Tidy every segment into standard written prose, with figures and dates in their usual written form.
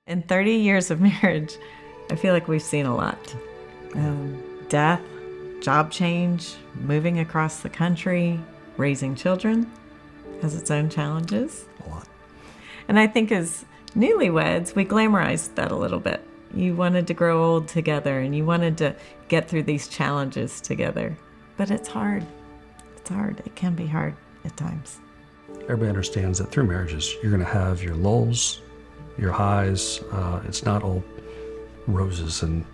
In 30 years of marriage, I feel like we've seen a lot. Death, job change, moving across the country, raising children has its own challenges. A lot. And I think as newlyweds, we glamorized that a little bit. You wanted to grow old together and you wanted to get through these challenges together. But it's hard. It's hard. It can be hard at times. Everybody understands that through marriages, you're going to have your lulls, your highs. It's not all roses and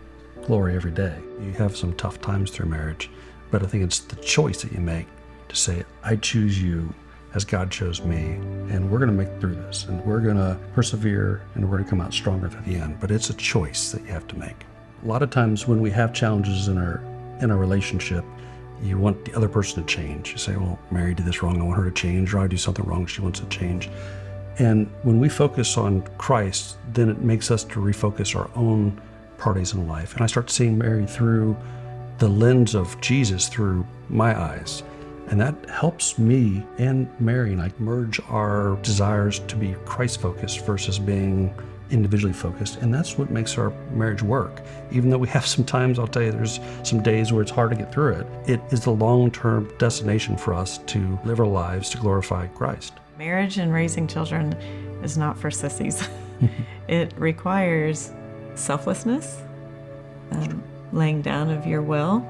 glory every day. You have some tough times through marriage, but I think it's the choice that you make to say, I choose you as God chose me, and we're going to make through this, and we're going to persevere, and we're going to come out stronger at the end. But it's a choice that you have to make. A lot of times when we have challenges in our relationship, you want the other person to change. You say, well, Mary did this wrong, I want her to change, or I do something wrong, she wants to change. And when we focus on Christ, then it makes us to refocus our own parties in life. And I start seeing Mary through the lens of Jesus through my eyes. And that helps me and Mary and I merge our desires to be Christ-focused versus being individually focused. And that's what makes our marriage work. Even though we have some times, I'll tell you, there's some days where it's hard to get through it. It is the long-term destination for us to live our lives to glorify Christ. Marriage and raising children is not for sissies. It requires selflessness, laying down of your will,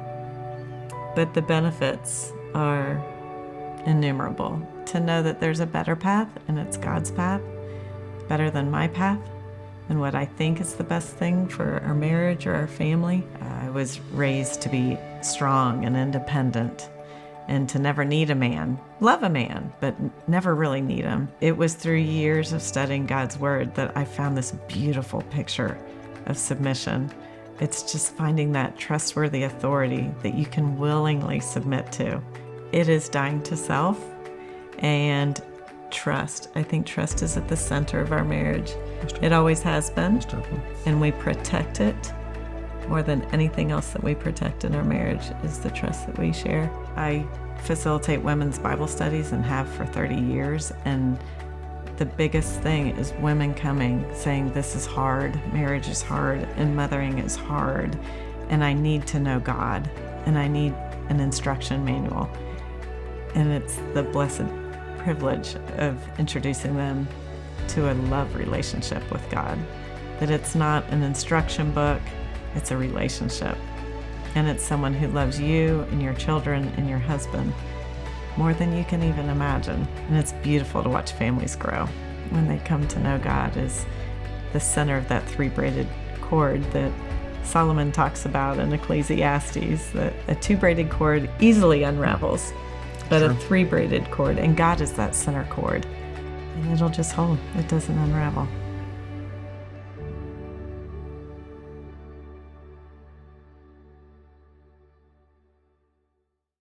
but the benefits are innumerable. To know that there's a better path and it's God's path, better than my path, and what I think is the best thing for our marriage or our family. I was raised to be strong and independent and to never need a man. Love a man, but never really need him. It was through years of studying God's word that I found this beautiful picture of submission. It's just finding that trustworthy authority that you can willingly submit to. It is dying to self and trust. I think trust is at the center of our marriage. It always has been, and we protect it more than anything else that we protect in our marriage is the trust that we share. I facilitate women's Bible studies and have for 30 years, and the biggest thing is women coming saying, this is hard, marriage is hard, and mothering is hard, and I need to know God, and I need an instruction manual. And it's the blessed privilege of introducing them to a love relationship with God. That it's not an instruction book, it's a relationship. And it's someone who loves you and your children and your husband more than you can even imagine. And it's beautiful to watch families grow when they come to know God as the center of that three-braided cord that Solomon talks about in Ecclesiastes, that a two-braided cord easily unravels, but a three-braided cord, and God is that center cord. And it'll just hold, it doesn't unravel.